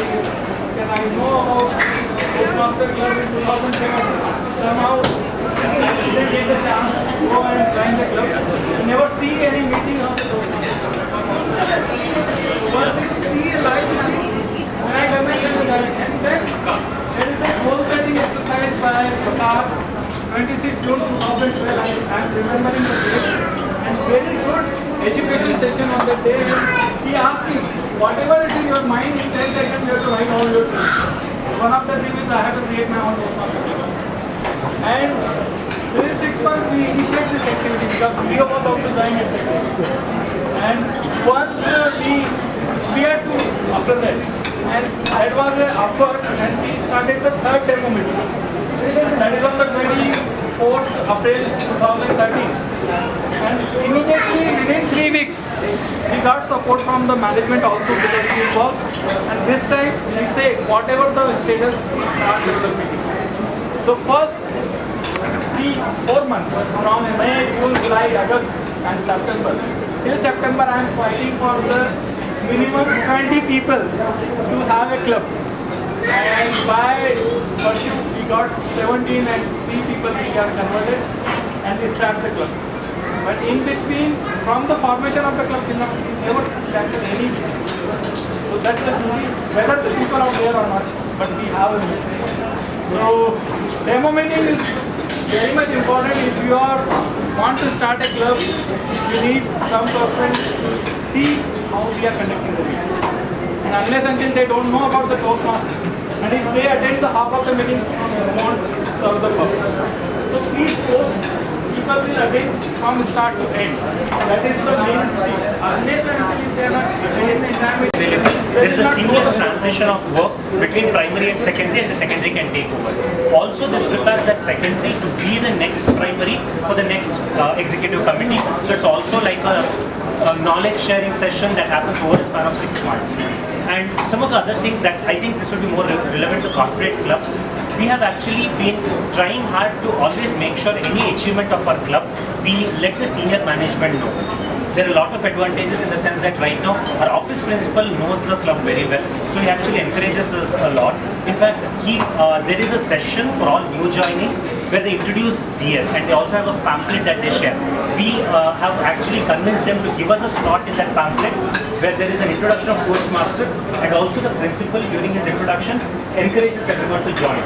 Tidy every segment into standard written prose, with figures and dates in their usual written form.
Because I know about Toastmaster Club in 2007. Somehow I didn't get the chance to go and join the club. I never see any meeting of the Toastmaster. Once you see a live meeting, when I come and then there is a goal setting exercise by Prasad, 26 June 2012. I am remembering the date. And very good education session on that day. He asked me, whatever is in your mind, in 10 seconds you have to write all your things. One of the things is I have to create my own Toastmaster club. And within 6 months we initiate this activity because Leo was also joining at the time. And once we had to, after that, and that was an effort, and we started the third demo meeting. That is on the 24th April 2013. And immediately within 3 weeks, we got support from the management also because we worked. And this time we say whatever the status, we start with the meeting. So first 4 months from May, June, July, August and September. Till September I am fighting for the minimum 20 people to have a club. And by pursuit we got 17 and 3 people we are converted and we start the club. But in between, from the formation of the club till now, we never cancelled any meeting. So that's the beauty, whether the people are there or not, but we have a meeting. So demo meeting is very much important. If you want to start a club, you need some person to see how we are conducting the meeting. And unless until they don't know about the Toastmaster, and if they attend the half of the meeting, they won't serve the purpose. So please post. People will attend from start to end. That is the main thing. Unless until they are not attending the entire meeting, there is a seamless transition of work between primary and secondary, and the secondary can take over. Also, this prepares that secondary to be the next primary for the next executive committee. So it's also like a knowledge sharing session that happens over a span of 6 months. And some of the other things that I think this will be more relevant to corporate clubs. We have actually been trying hard to always make sure any achievement of our club, we let the senior management know. There are a lot of advantages in the sense that right now our office principal knows the club very well, so he actually encourages us a lot. In fact, there is a session for all new joinees where they introduce ZS and they also have a pamphlet that they share. We have actually convinced them to give us a slot in that pamphlet where there is an introduction of Toastmasters, and also the principal during his introduction encourages everyone to join.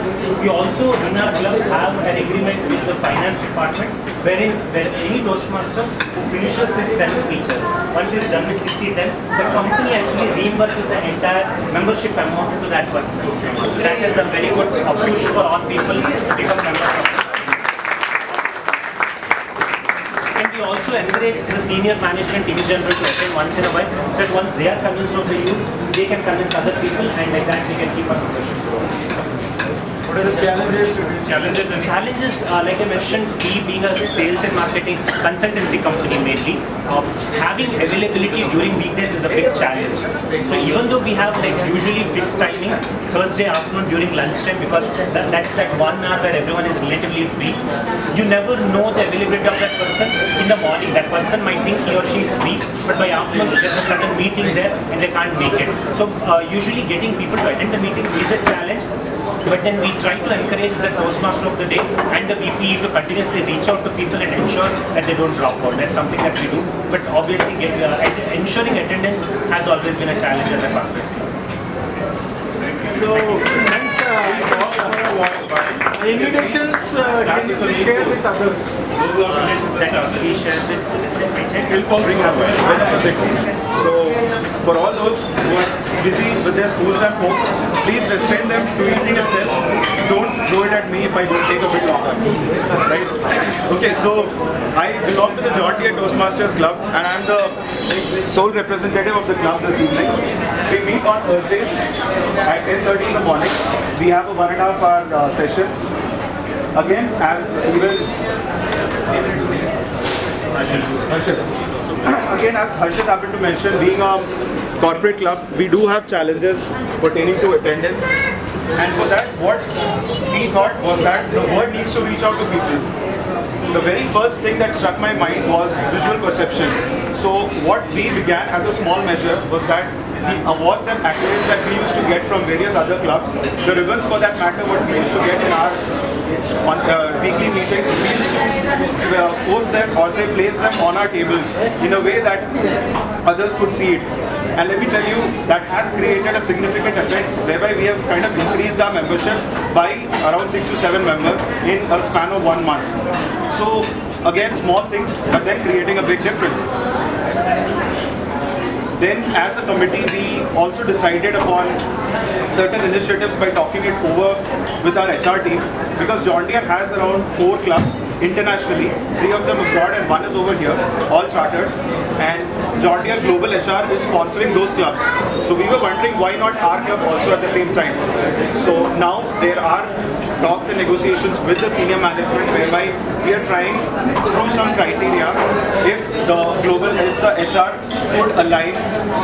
We also in our club have an agreement with the finance department where any Toastmaster who finishes his 10 speeches, once he's done with 60-10, the company actually reimburses the entire membership amount to that person. So that is a very good push for all people to become members. And we also encourage the senior management in general to attend once in a while, so that once they are convinced of the use, they can convince other people, and like that we can keep our membership growing. what are the challenges? Challenges, like I mentioned, we being a sales and marketing consultancy company mainly, having availability during weekdays is a big challenge. So even though we have like usually fixed timings, Thursday afternoon during lunchtime, because that's that 1 hour where everyone is relatively free, you never know the availability of that person in the morning. That person might think he or she is free, but by afternoon there's a sudden meeting there and they can't make it. So usually getting people to attend the meeting is a challenge. But then we try to encourage the Toastmaster of the day and the VP to continuously reach out to people and ensure that they don't drop out. That's something that we do. But obviously, ensuring attendance has always been a challenge as a corporate. So, invitations can be shared with others. That we share with So, for all those who are busy with their schools and folks, please restrain them to eating itself. Don't throw it at me if I don't take a bit longer. Right? Okay, so I belong to the John Deere Toastmasters Club and I'm the sole representative of the club this evening. We meet on Thursdays at 10:30 in the morning. We have a 1.5 hour session. Again, as even Again, as Harshit happened to mention, being a corporate club, we do have challenges pertaining to attendance. And for that, what we thought was that the word needs to reach out to people. the very first thing that struck my mind was visual perception. So what we began as a small measure was that the awards and accolades that we used to get from various other clubs, the ribbons for that matter, what we used to get in our weekly meetings, we used to post them or say place them on our tables in a way that others could see it. And let me tell you, that has created a significant effect whereby we have kind of increased our membership by around 6 to 7 members in a span of 1 month. So again, small things, but then creating a big difference. Then as a committee, we also decided upon certain initiatives by talking it over with our HR team, because John Deere has around 4 clubs internationally, 3 of them abroad and 1 is over here, all chartered, and John Deere Global HR is sponsoring those clubs. So we were wondering why not our club also at the same time. So now there are talks and negotiations with the senior management whereby we are trying through some criteria if the HR could align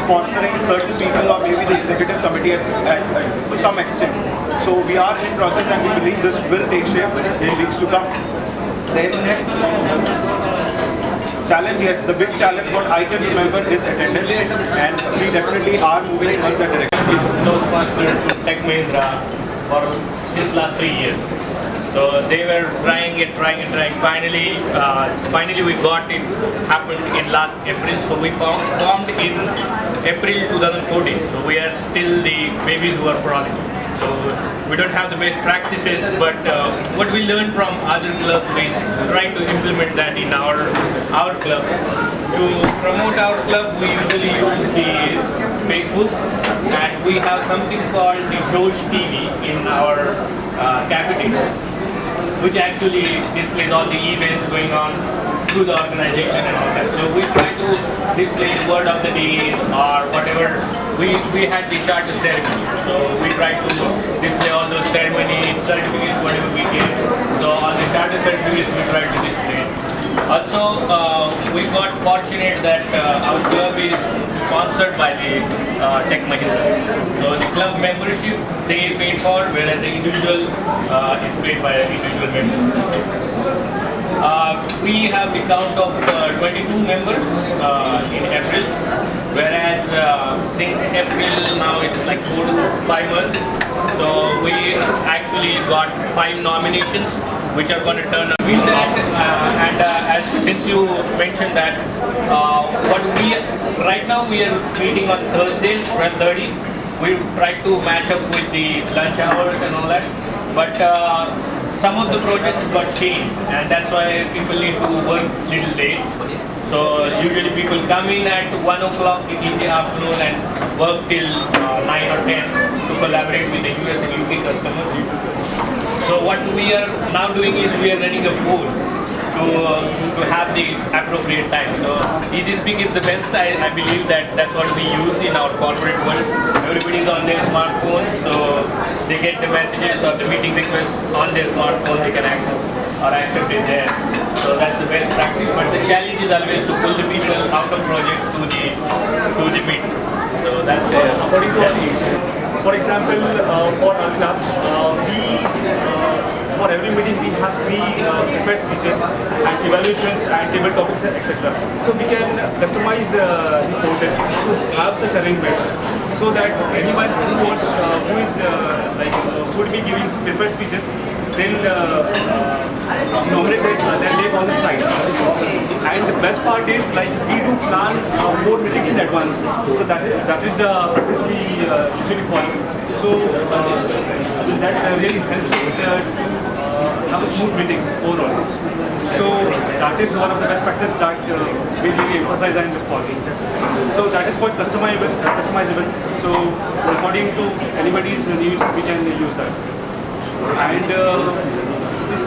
sponsoring certain people or maybe the executive committee to some extent. So we are in process and we believe this will take shape in weeks to come. Then challenge, yes, the big challenge what I can remember is attendance, and we definitely are moving towards that direction. No sponsor to Tech Mahindra for since last 3 years. So they were trying. Finally we got it happened in last April. So we formed in April 2014. So we are still the babies who are crawling. So we don't have the best practices, but what we learned from other clubs is trying to implement that in our club. To promote our club, we usually use the Facebook, and we have something called the Josh TV in our cafeteria, which actually displays all the events going on through the organization and all that. So we try to display word of the day or whatever. We had the charter ceremony, so we try to display all those ceremonies, certificates, whatever we get. So all the charter certificates we try to display. Also, we got fortunate that our club is sponsored by the Tech Mahindra. So the club membership they paid for, whereas the individual is paid by an individual member. We have the count of 22 members in April, whereas since April now it's like 4 to 5 months. So we actually got 5 nominations which are going to turn up with that. And since you mentioned that, right now we are meeting on Thursdays 12:30. We try to match up with the lunch hours and all that, but some of the projects got changed, and that's why people need to work little late. So usually people come in at 1 o'clock in the afternoon and work till 9 or 10 to collaborate with the US and UK customers. So what we are now doing is we are running a pool to have the appropriate time. So EasySpeak is the best. I believe that's what we use in our corporate world. Everybody is on their smartphone, so they get the messages or the meeting requests on their smartphone. They can access or accept it there. So that's the best practice. But the challenge is always to pull the people out of project to the meeting. So that's the challenge. For example, for our club, for every meeting we have prepared speeches and evaluations and table topics, etc. So we can customize the portal to have such arrangement so that anyone who wants, who would be giving prepared speeches, they'll nominate their name on the site. And the best part is we do plan 4 meetings in advance. So that is the practice we usually follow. So that really helps us to have a smooth meetings overall. So that is one of the best practices that we really emphasize and follow. So that is quite customizable. So according to anybody's needs, we can use that. And the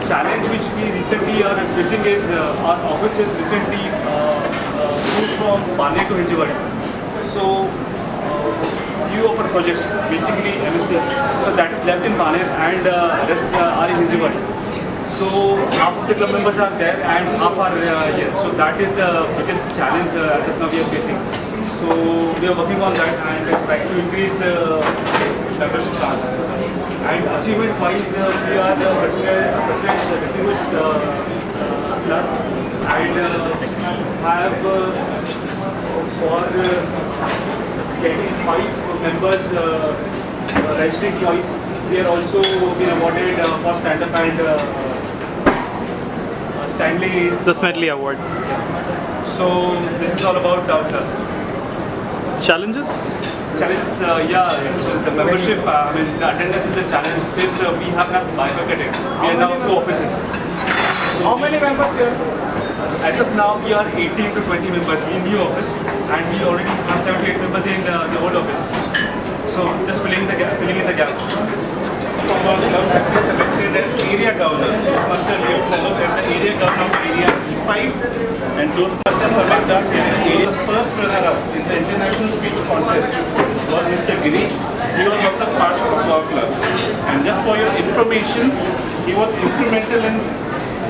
challenge which we recently are facing is our office is recently moved from Baner to Hinjewadi. So few of our projects, basically MSc, so that is left in Baner and rest are in Hinjewadi. So half of the club members are there and half are here. So that is the biggest challenge as of now we are facing. So we are working on that and trying to increase the membership charge. And achievement wise, we are the distinguished club and have for getting 5 members registering twice. We are also been awarded for stand-up and Stanley. The Smedley Award. So this is all about our club. Challenges? Challenges, yeah. So the membership, I mean, the attendance is the challenge. Since we have not bifurcated, we are now 2 offices. How many members here? As of now, we are 18 to 20 members in new office, and we already have 78 members in the old office. So just filling in the gap. From our club has been selected as area governor. Master Leo Fellow as the area governor of area E5, and those Master Samir Das is the area first runner-up in the international speech contest was Mr. Girish. He was also part of our club. And just for your information, he was instrumental in.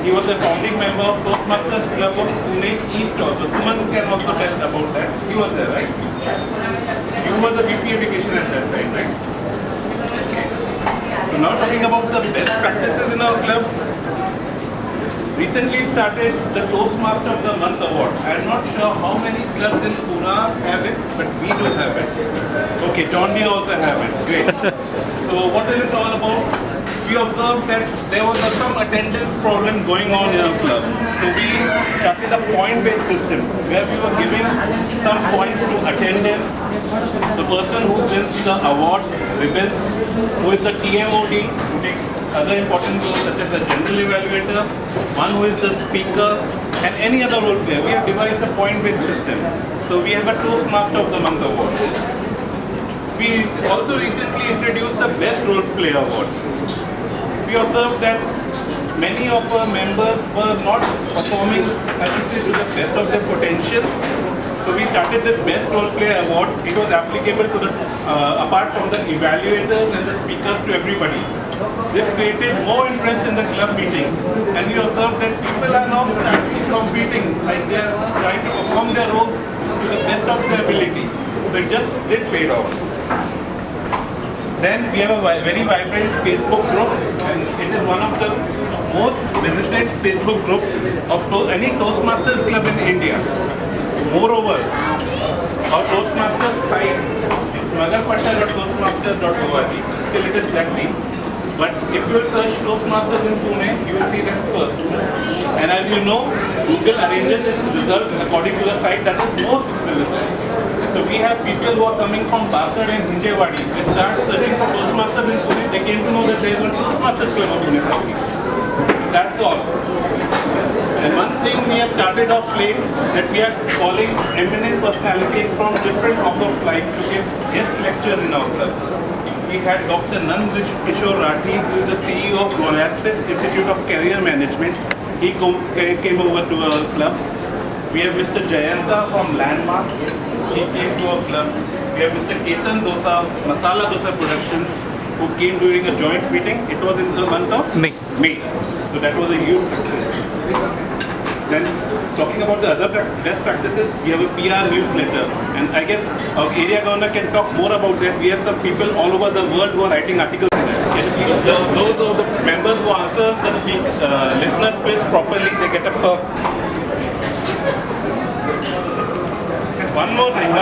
He was a founding member of Toastmasters Club of Pune East also. Suman can also tell about that. He was there, right? Yes. You were the VP Education at that time, right? So now talking about the best practices in our club, recently started the Toastmaster of the Month Award. I am not sure how many clubs in Pune have it, but we do have it. Okay, John Deere also have it. Great. So what is it all about? We observed that there was some attendance problem going on in our club. So we started a point-based system where we were giving some points to attendance. The person who wins the award, ribbons, who is the TMOD, who takes other important roles such as the general evaluator, one who is the speaker, and any other role player. We have devised a point-based system. So we have a Toastmaster of the Month award. We also recently introduced the Best Role Player Award. We observed that many of our members were not performing, I would say, to the best of their potential. So we started this Best Role Player Award. It was applicable to the, apart from the evaluators and the speakers, to everybody. This created more interest in the club meetings, and we observed that people are now starting competing, like they are trying to perform their roles to the best of their ability. So it just did pay off. Then we have a very vibrant Facebook group, and it is one of the most visited Facebook group of any Toastmasters club in India. Moreover, our Toastmasters site is magarpatta.toastmasters.org. Still it is exactly. But if you will search Toastmasters in Pune, you will see them first. And as you know, Google arranges its results according to the site that is most visited. So we have people who are coming from Basad and Hinjewadi. They start searching for Toastmasters in Pune. They came to know that there is a Toastmasters club of Pune. That's all. And one thing we have started off late, that we are calling eminent personalities from different walks of life to give guest lectures in our club. We had Dr. Nand Kishore Rathi, who is the CEO of Gonastis Institute of Career Management. He came over to our club. We have Mr. Jayanta from Landmark. He came to our club. We have Mr. Ketan Dosa of Masala Dosa Productions, who came during a joint meeting. It was in the month of May. So that was a huge success. Then talking about the other best practices, we have a PR newsletter, and I guess our area governor can talk more about that. We have some people all over the world who are writing articles. Those of the members who answer the listeners' quiz properly, they get a perk. And one more thing.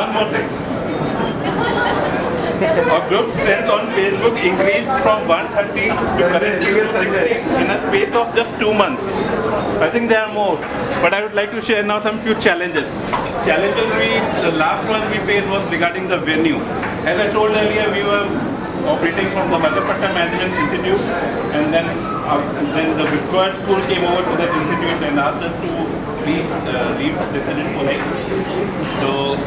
Our group strength on Facebook increased from 130 to currently 60 in a space of just 2 months. I think there are more, but I would like to share now some few challenges. The last one we faced was regarding the venue. As I told earlier, we were operating from the Magarpatta Management Institute, and then the Victoria School came over to that institute and asked us to please leave President Pune. So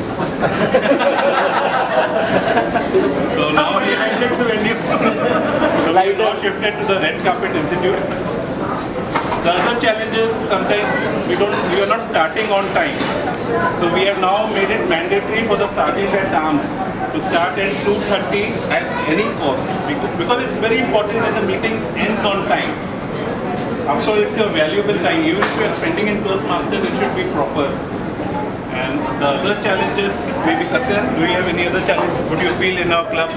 now we are shifted to venue. So we have now shifted to the Red Carpet Institute. The other challenges, sometimes we are not starting on time. So we have now made it mandatory for the sergeant at arms to start at 2:30 at any cost, because it's very important that the meeting ends on time. After all, it's your valuable time. Even if you are spending in Toastmasters, it should be proper. And the other challenges? Maybe Satya, do you have any other challenge? Would you feel in our club?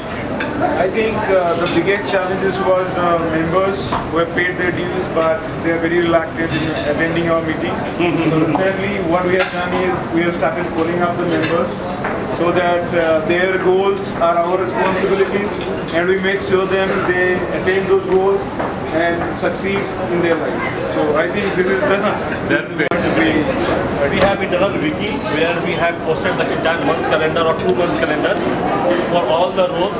I think the biggest challenges was the members who have paid their dues, but they are very reluctant in attending our meeting. So recently, what we have done is we have started following up the members so that their goals are our responsibilities, and we make sure them they attain those goals and succeed in their life. So I think this is the That's great. We have internal wiki where we have posted the entire month's calendar or 2 months calendar for all the roles.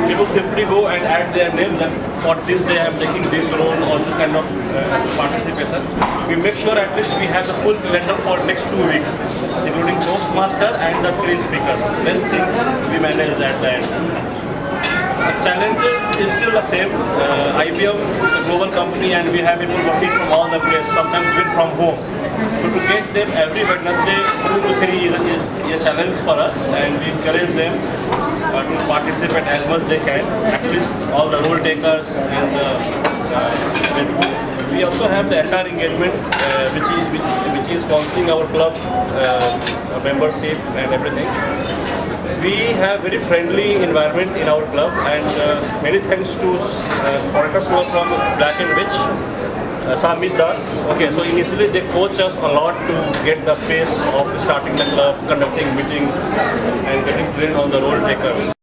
People simply go and add their name that for this day I am taking this role or this kind of participation. We make sure at least we have the full calendar for next 2 weeks, including Toastmaster and the train speakers. Rest things we manage at the end. Challenges is still the same. IBM is a global company and we have people working from all the place, sometimes with from home. So to get them every Wednesday 2 to 3 is a challenge for us, and we encourage them to participate as much they can, at least all the role takers and we also have the HR engagement which is sponsoring our club membership and everything. We have very friendly environment in our club, and many thanks to Forecast Club from Black and Witch, Samit Das. Okay, so initially they coach us a lot to get the pace of starting the club, conducting meetings, and getting trained on the role takers.